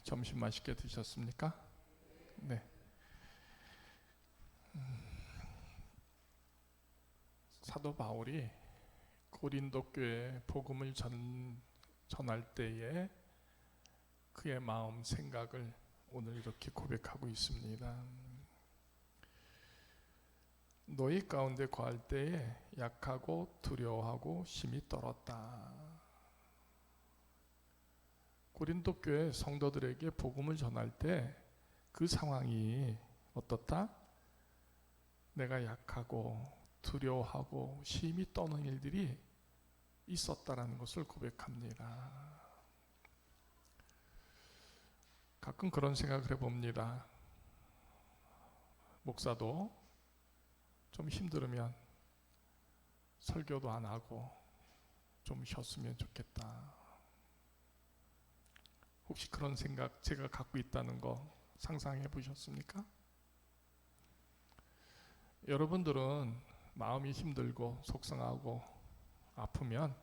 점심 맛있게 드셨습니까? 네. 사도 바울이 고린도 교회에 복음을 전할 때에 그의 마음 생각을 오늘 이렇게 고백하고 있습니다. 너희 가운데 거할 때에 약하고 두려워하고 심히 떨었다. 고린도 교회 성도들에게 복음을 전할 때 그 상황이 어떻다? 내가 약하고 두려워하고 심히 떠는 일들이 있었다라는 것을 고백합니다. 가끔 그런 생각을 해봅니다. 목사도 좀 힘들으면 설교도 안 하고 좀 쉬었으면 좋겠다. 혹시 그런 생각 제가 갖고 있다는 거 상상해 보셨습니까? 여러분들은 마음이 힘들고 속상하고 아프면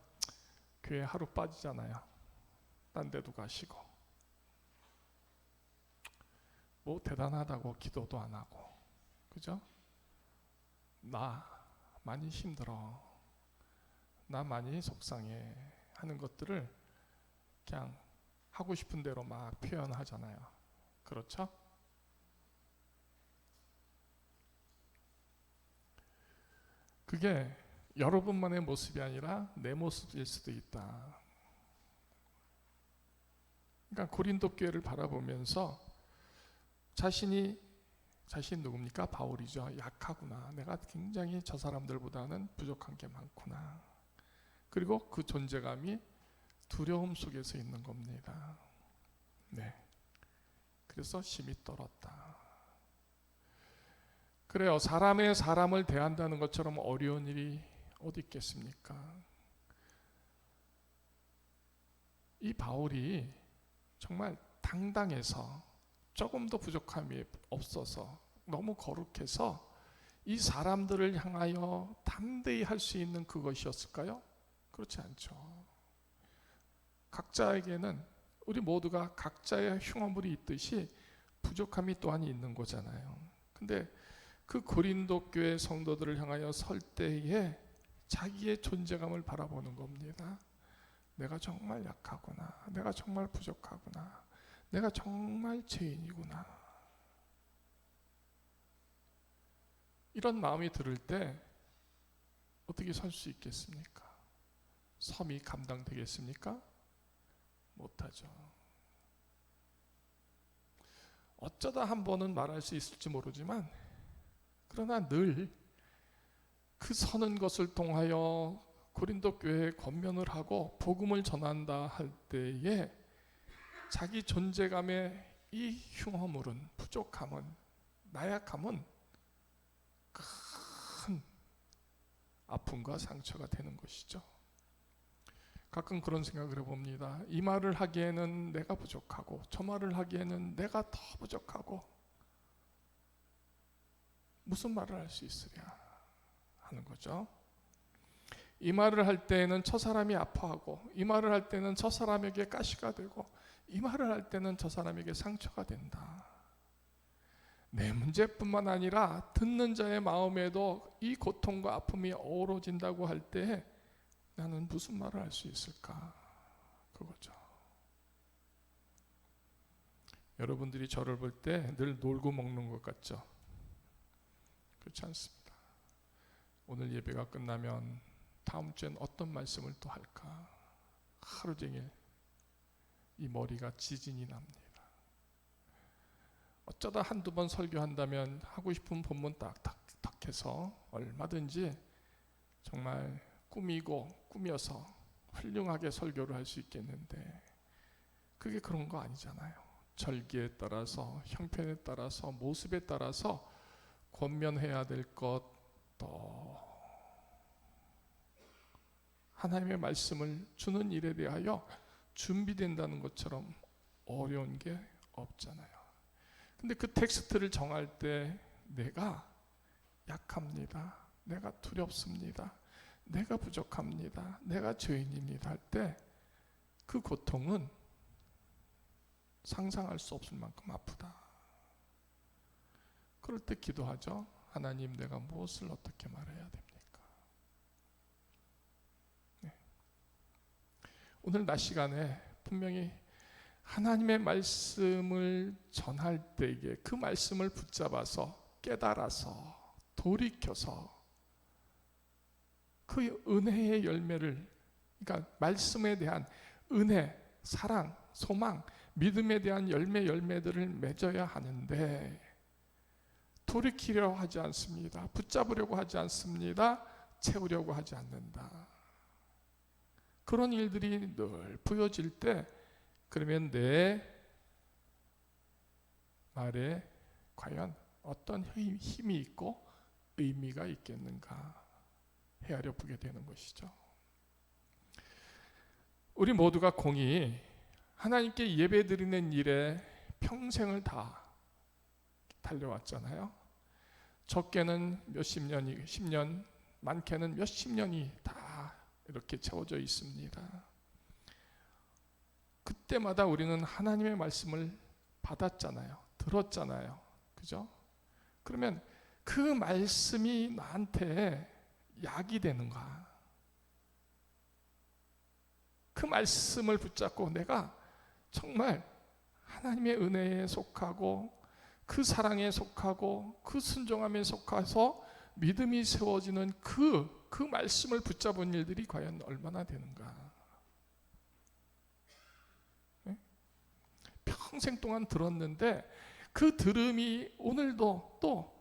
교회 하루 빠지잖아요. 딴 데도 가시고 뭐 대단하다고 기도도 안 하고, 그죠? 나 많이 힘들어, 나 많이 속상해 하는 것들을 그냥 하고 싶은 대로 막 표현하잖아요. 그렇죠? 그게 여러분만의 모습이 아니라 내 모습일 수도 있다. 그러니까 고린도 교회를 바라보면서 자신 누굽니까? 바울이죠. 약하구나. 내가 굉장히 저 사람들보다는 부족한 게 많구나. 그리고 그 존재감이 두려움 속에서 있는 겁니다. 네. 그래서 심히 떨었다. 그래요. 사람의 사람을 대한다는 것처럼 어려운 일이 어디 있겠습니까? 이 바울이 정말 당당해서 조금도 부족함이 없어서 너무 거룩해서 이 사람들을 향하여 담대히 할 수 있는 그것이었을까요? 그렇지 않죠. 각자에게는 우리 모두가 각자의 흉어물이 있듯이 부족함이 또한 있는 거잖아요. 근데 그 고린도 교회 성도들을 향하여 설 때에 자기의 존재감을 바라보는 겁니다. 내가 정말 약하구나. 내가 정말 부족하구나. 내가 정말 죄인이구나. 이런 마음이 들을 때 어떻게 설 수 있겠습니까? 섬이 감당되겠습니까? 못하죠. 어쩌다 한 번은 말할 수 있을지 모르지만, 그러나 늘 그 서는 것을 통하여 고린도 교회에 권면을 하고 복음을 전한다 할 때에 자기 존재감의 이 흉허물은, 부족함은, 나약함은 큰 아픔과 상처가 되는 것이죠. 가끔 그런 생각을 해봅니다. 이 말을 하기에는 내가 부족하고 저 말을 하기에는 내가 더 부족하고 무슨 말을 할 수 있으랴 하는 거죠. 이 말을 할 때에는 저 사람이 아파하고, 이 말을 할 때는 저 사람에게 가시가 되고, 이 말을 할 때는 저 사람에게 상처가 된다. 내 문제뿐만 아니라 듣는 자의 마음에도 이 고통과 아픔이 어우러진다고 할 때 나는 무슨 말을 할 수 있을까? 그거죠. 여러분들이 저를 볼 때 늘 놀고 먹는 것 같죠? 그렇지 않습니다. 오늘 예배가 끝나면 다음 주엔 어떤 말씀을 또 할까? 하루 종일 이 머리가 지진이 납니다. 어쩌다 한두 번 설교한다면 하고 싶은 본문 딱딱 해서 얼마든지 정말 꾸며서 훌륭하게 설교를 할 수 있겠는데, 그게 그런 거 아니잖아요. 절기에 따라서, 형편에 따라서, 모습에 따라서 권면해야 될 것, 또 하나님의 말씀을 주는 일에 대하여 준비된다는 것처럼 어려운 게 없잖아요. 근데 그 텍스트를 정할 때 내가 약합니다, 내가 두렵습니다, 내가 부족합니다, 내가 죄인입니다 할 때 그 고통은 상상할 수 없을 만큼 아프다. 그럴 때 기도하죠. 하나님, 내가 무엇을 어떻게 말해야 됩니까? 네. 오늘 낮 시간에 분명히 하나님의 말씀을 전할 때에 그 말씀을 붙잡아서 깨달아서 돌이켜서 그 은혜의 열매를, 그러니까 말씀에 대한 은혜, 사랑, 소망, 믿음에 대한 열매들을 맺어야 하는데 돌이키려 하지 않습니다. 붙잡으려고 하지 않습니다. 채우려고 하지 않는다. 그런 일들이 늘 보여질 때 그러면 내 말에 과연 어떤 힘이 있고 의미가 있겠는가 헤아려 보게 되는 것이죠. 우리 모두가 공히 하나님께 예배드리는 일에 평생을 다 달려왔잖아요. 적게는 몇십 년이 10년, 많게는 몇십 년이 다 이렇게 채워져 있습니다. 그때마다 우리는 하나님의 말씀을 받았잖아요. 들었잖아요. 그죠? 그러면 그 말씀이 나한테 약이 되는가? 그 말씀을 붙잡고 내가 정말 하나님의 은혜에 속하고 그 사랑에 속하고 그 순종함에 속해서 믿음이 세워지는 그 말씀을 붙잡은 일들이 과연 얼마나 되는가? 네? 평생 동안 들었는데 그 들음이 오늘도 또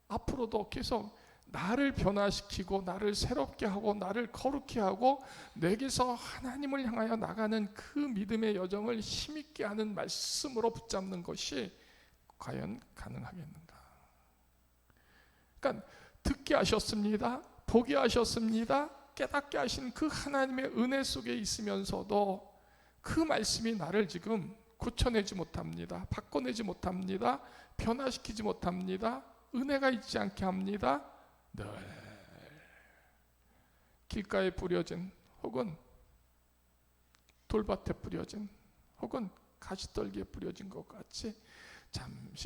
앞으로도 계속 나를 변화시키고 나를 새롭게 하고 나를 거룩히 하고 내게서 하나님을 향하여 나가는 그 믿음의 여정을 힘있게 하는 말씀으로 붙잡는 것이 과연 가능하겠는가? 그러니까 듣게 하셨습니다. 보게 하셨습니다. 깨닫게 하신 그 하나님의 은혜 속에 있으면서도 그 말씀이 나를 지금 고쳐내지 못합니다. 바꿔내지 못합니다. 변화시키지 못합니다. 은혜가 있지 않게 합니다. 늘 길가에 뿌려진 혹은 돌밭에 뿌려진 혹은 가시떨기에 뿌려진 것 같이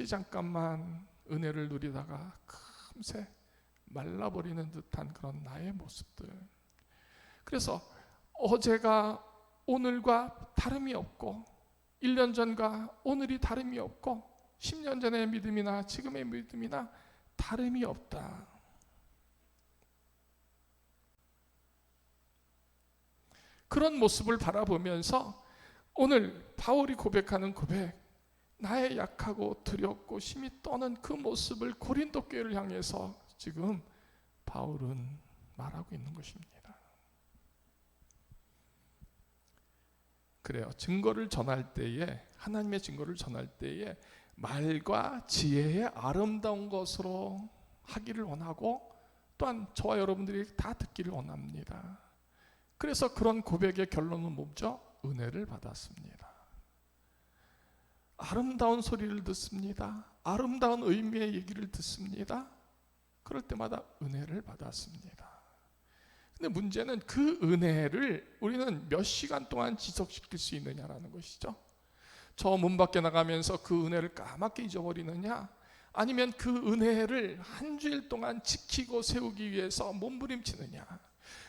잠깐만 은혜를 누리다가 금세 말라버리는 듯한 그런 나의 모습들. 그래서 어제가 오늘과 다름이 없고 1년 전과 오늘이 다름이 없고 10년 전의 믿음이나 지금의 믿음이나 다름이 없다. 그런 모습을 바라보면서 오늘 바울이 고백하는 고백, 나의 약하고 두렵고 심히 떠는 그 모습을 고린도 교회를 향해서 지금 바울은 말하고 있는 것입니다. 그래요. 증거를 전할 때에, 하나님의 증거를 전할 때에 말과 지혜의 아름다운 것으로 하기를 원하고 또한 저와 여러분들이 다 듣기를 원합니다. 그래서 그런 고백의 결론은 뭐죠? 은혜를 받았습니다. 아름다운 소리를 듣습니다. 아름다운 의미의 얘기를 듣습니다. 그럴 때마다 은혜를 받았습니다. 근데 문제는 그 은혜를 우리는 몇 시간 동안 지속시킬 수 있느냐라는 것이죠. 저 문 밖에 나가면서 그 은혜를 까맣게 잊어버리느냐, 아니면 그 은혜를 한 주일 동안 지키고 세우기 위해서 몸부림치느냐.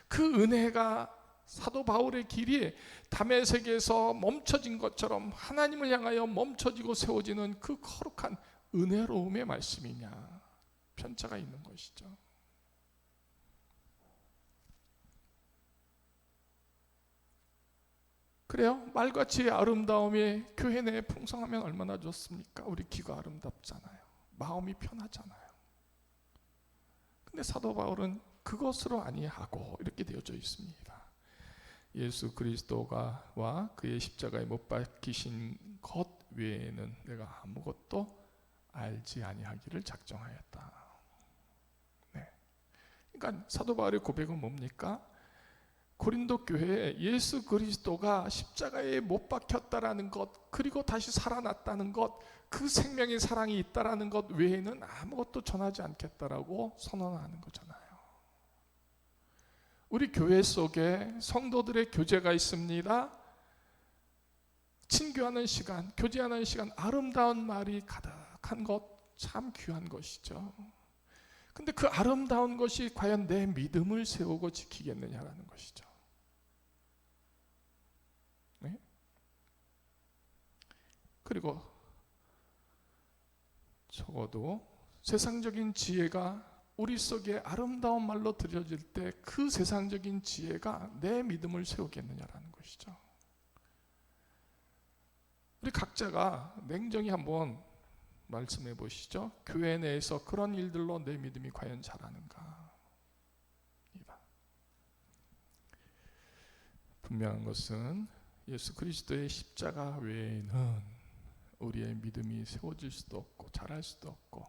그 은혜가 사도 바울의 길이 다메섹에서 멈춰진 것처럼 하나님을 향하여 멈춰지고 세워지는 그 거룩한 은혜로움의 말씀이냐, 편차가 있는 것이죠. 그래요. 말과 지혜의 아름다움이 교회 내에 풍성하면 얼마나 좋습니까? 우리 귀가 아름답잖아요. 마음이 편하잖아요. 근데 사도 바울은 그것으로 아니하고 이렇게 되어져 있습니다. 예수 그리스도가 와 그의 십자가에 못 박히신 것 외에는 내가 아무것도 알지 아니하기를 작정하였다. 네. 그러니까 사도 바울의 고백은 뭡니까? 고린도 교회에 예수 그리스도가 십자가에 못 박혔다라는 것, 그리고 다시 살아났다는 것, 그 생명의 사랑이 있다라는 것 외에는 아무것도 전하지 않겠다라고 선언하는 거잖아요. 우리 교회 속에 성도들의 교제가 있습니다. 친교하는 시간, 교제하는 시간, 아름다운 말이 가득한 것 참 귀한 것이죠. 근데 그 아름다운 것이 과연 내 믿음을 세우고 지키겠느냐라는 것이죠. 네? 그리고 적어도 세상적인 지혜가 우리 속에 아름다운 말로 들려질 때 그 세상적인 지혜가 내 믿음을 세우겠느냐라는 것이죠. 우리 각자가 냉정히 한번 말씀해 보시죠. 교회 내에서 그런 일들로 내 믿음이 과연 자라는가? 분명한 것은 예수 그리스도의 십자가 외에는 우리의 믿음이 세워질 수도 없고 자랄 수도 없고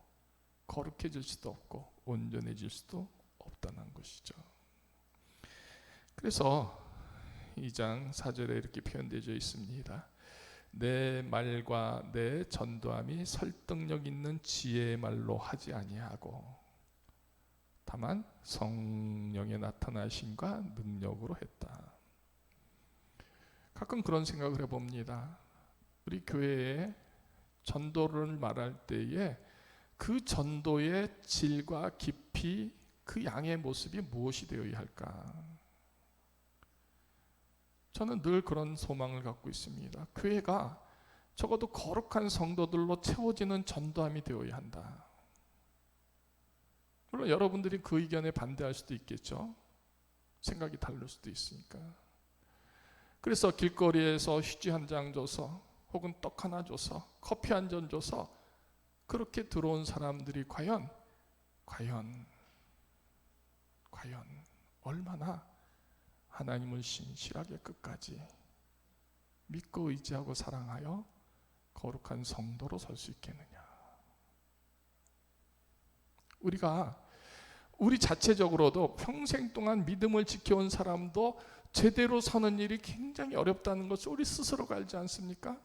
거룩해질 수도 없고 온전해질 수도 없다는 것이죠. 그래서 2장 4절에 이렇게 표현되어 있습니다. 내 말과 내 전도함이 설득력 있는 지혜의 말로 하지 아니하고 다만 성령의 나타나심과 능력으로 했다. 가끔 그런 생각을 해봅니다. 우리 교회에 전도를 말할 때에 그 전도의 질과 깊이, 그 양의 모습이 무엇이 되어야 할까? 저는 늘 그런 소망을 갖고 있습니다. 교회가 적어도 거룩한 성도들로 채워지는 전도함이 되어야 한다. 물론 여러분들이 그 의견에 반대할 수도 있겠죠. 생각이 다를 수도 있으니까. 그래서 길거리에서 휴지 한 장 줘서 혹은 떡 하나 줘서 커피 한 잔 줘서 그렇게 들어온 사람들이 과연 얼마나 하나님을 신실하게 끝까지 믿고 의지하고 사랑하여 거룩한 성도로 설 수 있겠느냐. 우리가 우리 자체적으로도 평생 동안 믿음을 지켜온 사람도 제대로 서는 일이 굉장히 어렵다는 것을 우리 스스로가 알지 않습니까?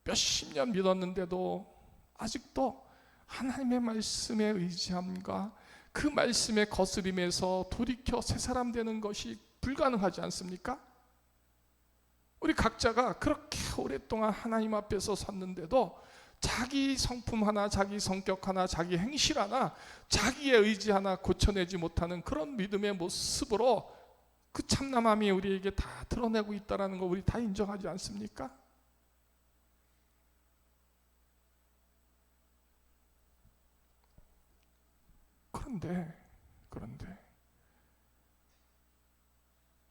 몇십 년 믿었는데도 아직도 하나님의 말씀에 의지함과 그 말씀의 거스림에서 돌이켜 새 사람 되는 것이 불가능하지 않습니까? 우리 각자가 그렇게 오랫동안 하나님 앞에서 섰는데도 자기 성품 하나, 자기 성격 하나, 자기 행실 하나, 자기의 의지 하나 고쳐내지 못하는 그런 믿음의 모습으로 그 참남함이 우리에게 다 드러내고 있다는 거 우리 다 인정하지 않습니까? 그런데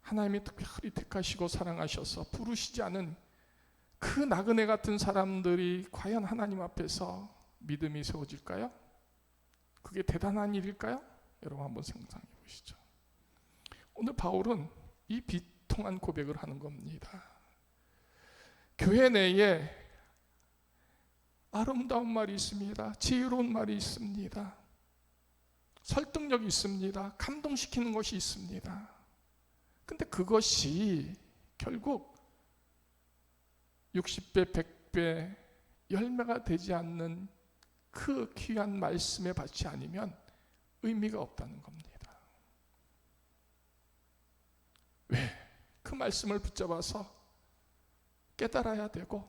하나님이 특별히 택하시고 사랑하셔서 부르시지 않은 그 나그네 같은 사람들이 과연 하나님 앞에서 믿음이 세워질까요? 그게 대단한 일일까요? 여러분 한번 상상해 보시죠. 오늘 바울은 이 비통한 고백을 하는 겁니다. 교회 내에 아름다운 말이 있습니다. 지혜로운 말이 있습니다. 설득력이 있습니다. 감동시키는 것이 있습니다. 근데 그것이 결국 60배, 100배 열매가 되지 않는 그 귀한 말씀의 밭이 아니면 의미가 없다는 겁니다. 왜? 그 말씀을 붙잡아서 깨달아야 되고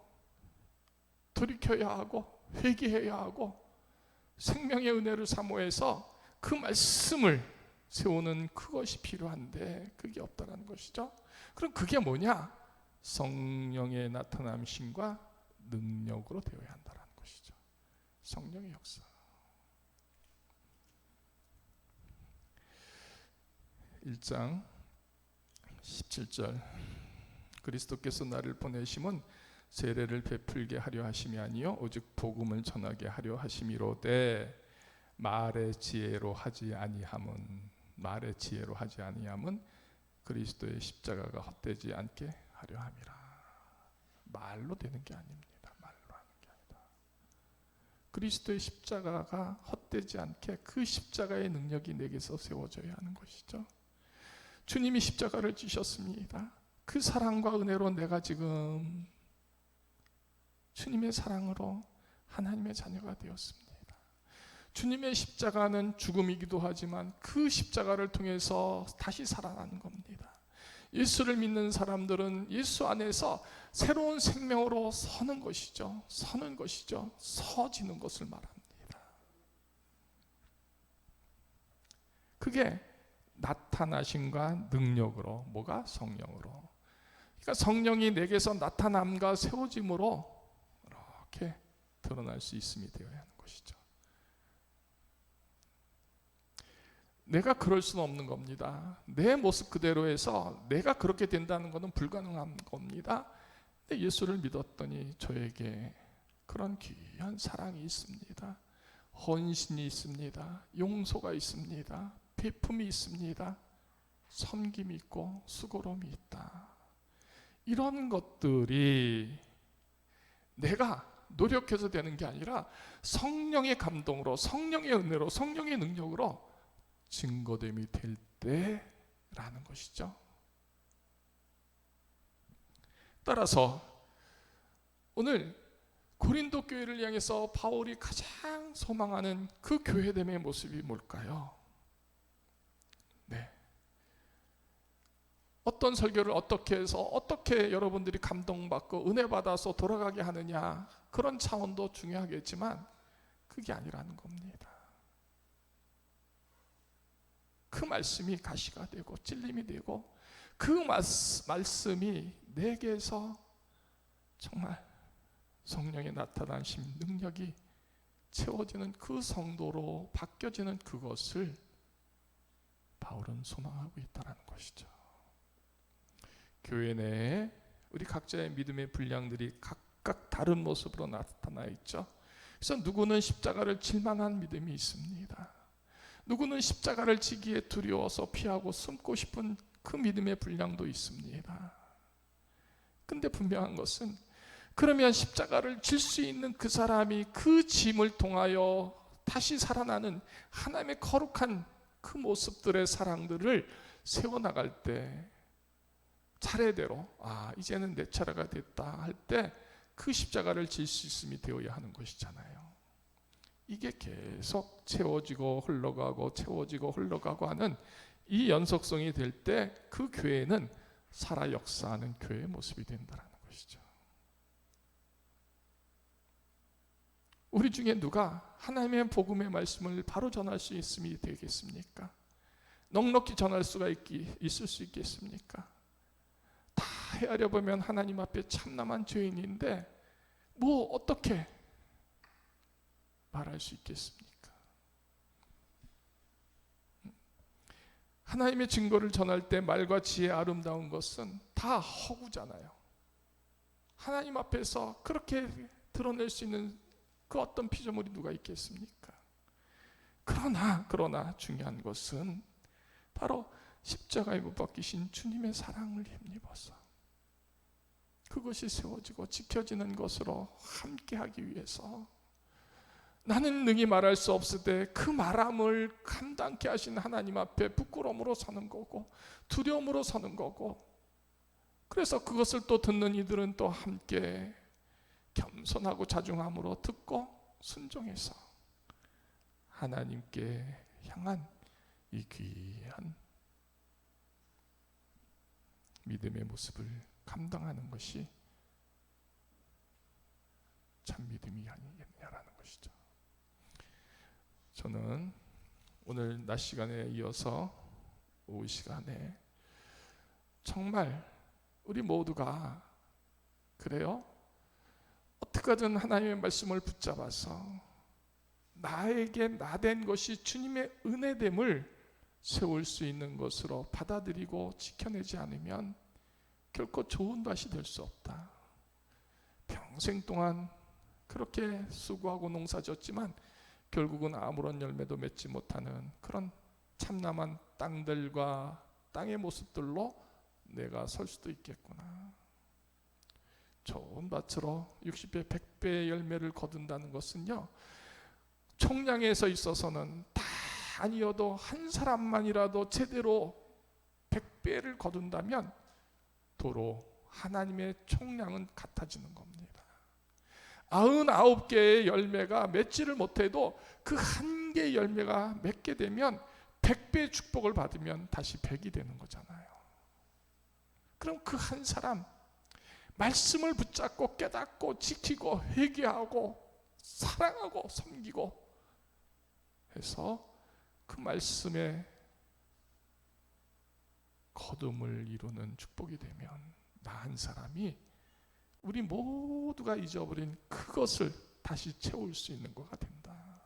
돌이켜야 하고 회개해야 하고 생명의 은혜를 사모해서 그 말씀을 세우는 그것이 필요한데 그게 없다는 것이죠. 그럼 그게 뭐냐? 성령의 나타남심과 능력으로 되어야 한다는 것이죠. 성령의 역사. 1장 17절 그리스도께서 나를 보내심은 세례를 베풀게 하려 하심이 아니요 오직 복음을 전하게 하려 하심이로되 말의 지혜로 하지 아니함은 그리스도의 십자가가 헛되지 않게 하려 함이라. 말로 되는 게 아닙니다. 말로 하는 게 아니다. 그리스도의 십자가가 헛되지 않게 그 십자가의 능력이 내게서 세워져야 하는 것이죠. 주님이 십자가를 지셨습니다. 그 사랑과 은혜로 내가 지금 주님의 사랑으로 하나님의 자녀가 되었습니다. 주님의 십자가는 죽음이기도 하지만 그 십자가를 통해서 다시 살아나는 겁니다. 예수를 믿는 사람들은 예수 안에서 새로운 생명으로 서는 것이죠. 서는 것이죠. 서지는 것을 말합니다. 그게 나타나심과 능력으로, 뭐가? 성령으로. 그러니까 성령이 내게서 나타남과 세워짐으로 이렇게 드러날 수 있음이 되어야 하는 것이죠. 내가 그럴 수는 없는 겁니다. 내 모습 그대로에서 내가 그렇게 된다는 것은 불가능한 겁니다. 근데 예수를 믿었더니 저에게 그런 귀한 사랑이 있습니다. 헌신이 있습니다. 용서가 있습니다. 베품이 있습니다. 섬김이 있고 수고로움이 있다. 이런 것들이 내가 노력해서 되는 게 아니라 성령의 감동으로, 성령의 은혜로, 성령의 능력으로 증거됨이 될 때라는 것이죠. 따라서 오늘 고린도 교회를 향해서 바울이 가장 소망하는 그 교회됨의 모습이 뭘까요? 네. 어떤 설교를 어떻게 해서 어떻게 여러분들이 감동받고 은혜 받아서 돌아가게 하느냐, 그런 차원도 중요하겠지만 그게 아니라는 겁니다. 그 말씀이 가시가 되고 찔림이 되고 그 말씀이 내게서 정말 성령의 나타나심 능력이 채워지는 그 성도로 바뀌어지는 그것을 바울은 소망하고 있다는 것이죠. 교회 내에 우리 각자의 믿음의 분량들이 각각 다른 모습으로 나타나 있죠. 그래서 누구는 십자가를 질 만한 믿음이 있습니다. 누구는 십자가를 지기에 두려워서 피하고 숨고 싶은 그 믿음의 분량도 있습니다. 근데 분명한 것은 그러면 십자가를 질 수 있는 그 사람이 그 짐을 통하여 다시 살아나는 하나님의 거룩한 그 모습들의 사랑들을 세워나갈 때 차례대로 이제는 내 차례가 됐다 할 때 그 십자가를 질 수 있음이 되어야 하는 것이잖아요. 이게 계속 채워지고 흘러가고 채워지고 흘러가고 하는 이 연속성이 될 때 그 교회는 살아 역사하는 교회의 모습이 된다는 것이죠. 우리 중에 누가 하나님의 복음의 말씀을 바로 전할 수 있음이 되겠습니까? 넉넉히 전할 수가 있을 수 있겠습니까? 다 헤아려 보면 하나님 앞에 참남한 죄인인데 뭐 어떻게 말할 수 있겠습니까? 하나님의 증거를 전할 때 말과 지혜 아름다운 것은 다 허구잖아요. 하나님 앞에서 그렇게 드러낼 수 있는 그 어떤 피조물이 누가 있겠습니까? 그러나 중요한 것은 바로 십자가에 못 박히신 주님의 사랑을 힘입어서 그것이 세워지고 지켜지는 것으로 함께하기 위해서 나는 능히 말할 수 없을 때 그 말함을 감당케 하신 하나님 앞에 부끄러움으로 서는 거고 두려움으로 서는 거고, 그래서 그것을 또 듣는 이들은 또 함께 겸손하고 자중함으로 듣고 순종해서 하나님께 향한 이 귀한 믿음의 모습을 감당하는 것이 참 믿음이 아니겠냐라는 것이죠. 저는 오늘 낮 시간에 이어서 오후 시간에 정말 우리 모두가 그래요? 어떻게든 하나님의 말씀을 붙잡아서 나에게 나된 것이 주님의 은혜됨을 세울 수 있는 것으로 받아들이고 지켜내지 않으면 결코 좋은 밭이 될 수 없다. 평생 동안 그렇게 수고하고 농사졌지만 결국은 아무런 열매도 맺지 못하는 그런 참남한 땅들과 땅의 모습들로 내가 설 수도 있겠구나. 좋은 밭으로 60배, 100배의 열매를 거둔다는 것은요, 총량에서 있어서는 다 아니어도 한 사람만이라도 제대로 100배를 거둔다면 도로 하나님의 총량은 같아지는 겁니다. 99개의 열매가 맺지를 못해도 그 한 개의 열매가 맺게 되면 100배의 축복을 받으면 다시 100이 되는 거잖아요. 그럼 그 한 사람 말씀을 붙잡고 깨닫고 지키고 회개하고 사랑하고 섬기고 해서 그 말씀에 거듭을 이루는 축복이 되면 나 한 사람이 우리 모두가 잊어버린 그것을 다시 채울 수 있는 것가 된다.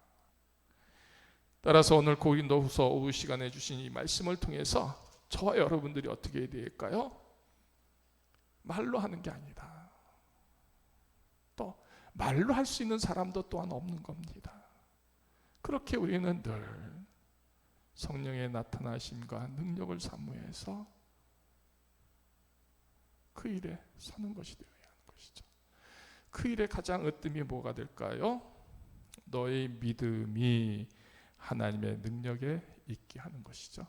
따라서 오늘 고린도후서 오후 시간에 주신 이 말씀을 통해서 저와 여러분들이 어떻게 해야 될까요? 말로 하는 게 아니다. 또 말로 할 수 있는 사람도 또한 없는 겁니다. 그렇게 우리는 늘 성령의 나타나심과 능력을 사모해서 그 일에 서는 것이 되어야 하는 것이죠. 그 일에 가장 으뜸이 뭐가 될까요? 너의 믿음이 하나님의 능력에 있게 하는 것이죠.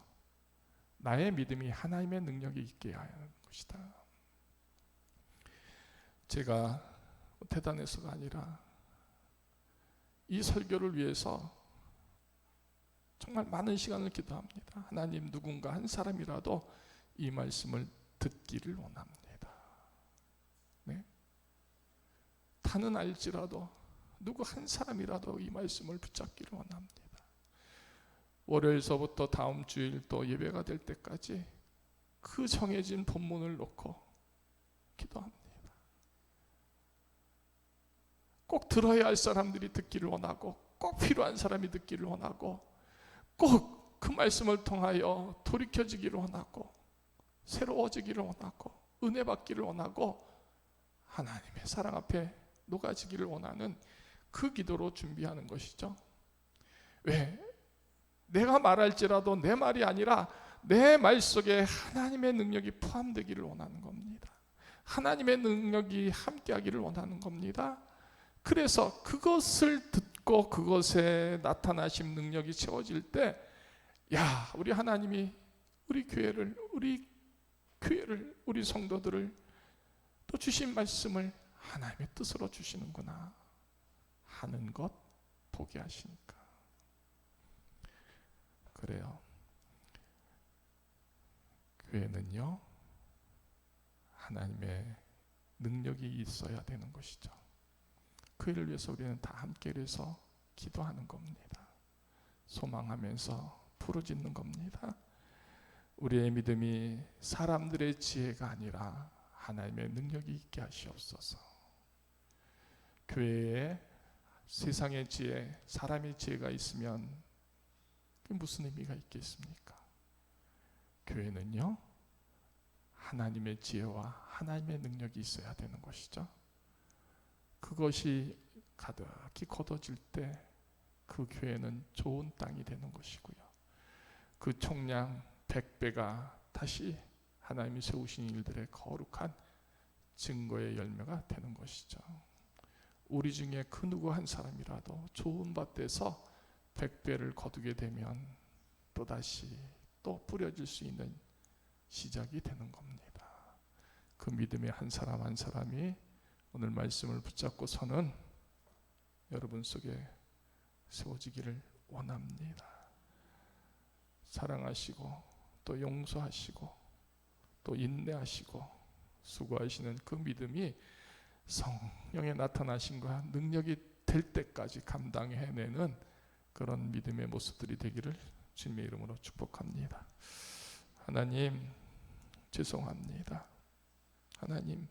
나의 믿음이 하나님의 능력에 있게 하는 것이다. 제가 대단해서가 아니라 이 설교를 위해서 정말 많은 시간을 기도합니다. 하나님, 누군가 한 사람이라도 이 말씀을 듣기를 원합니다. 네? 다는 알지라도 누구 한 사람이라도 이 말씀을 붙잡기를 원합니다. 월요일서부터 다음 주일 또 예배가 될 때까지 그 정해진 본문을 놓고 기도합니다. 꼭 들어야 할 사람들이 듣기를 원하고, 꼭 필요한 사람이 듣기를 원하고, 꼭 그 말씀을 통하여 돌이켜지기를 원하고, 새로워지기를 원하고, 은혜 받기를 원하고, 하나님의 사랑 앞에 녹아지기를 원하는 그 기도로 준비하는 것이죠. 왜? 내가 말할지라도 내 말이 아니라 내 말 속에 하나님의 능력이 포함되기를 원하는 겁니다. 하나님의 능력이 함께하기를 원하는 겁니다. 그래서 그것을 듣고 그것에 나타나심 능력이 채워질 때, 야, 우리 하나님이 우리 교회를, 우리 성도들을 또 주신 말씀을 하나님의 뜻으로 주시는구나 하는 것 보게 하시니까. 그래요. 교회는요, 하나님의 능력이 있어야 되는 것이죠. 그 일을 위해서 우리는 다 함께 해서 기도하는 겁니다. 소망하면서 부르짖는 겁니다. 우리의 믿음이 사람들의 지혜가 아니라 하나님의 능력이 있게 하시옵소서. 교회에 세상의 지혜, 사람의 지혜가 있으면 그게 무슨 의미가 있겠습니까? 교회는요, 하나님의 지혜와 하나님의 능력이 있어야 되는 것이죠. 그것이 가득히 거둬질 때 그 교회는 좋은 땅이 되는 것이고요. 그 총량 100배가 다시 하나님이 세우신 일들의 거룩한 증거의 열매가 되는 것이죠. 우리 중에 그 누구 한 사람이라도 좋은 밭에서 100배를 거두게 되면 또다시 또 뿌려질 수 있는 시작이 되는 겁니다. 그 믿음의 한 사람 한 사람이 오늘 말씀을 붙잡고 서는 여러분 속에 세워지기를 원합니다. 사랑하시고 또 용서하시고 또 인내하시고 수고하시는 그 믿음이 성령의 나타나심과 능력이 될 때까지 감당해내는 그런 믿음의 모습들이 되기를 주님의 이름으로 축복합니다. 하나님, 죄송합니다. 하나님,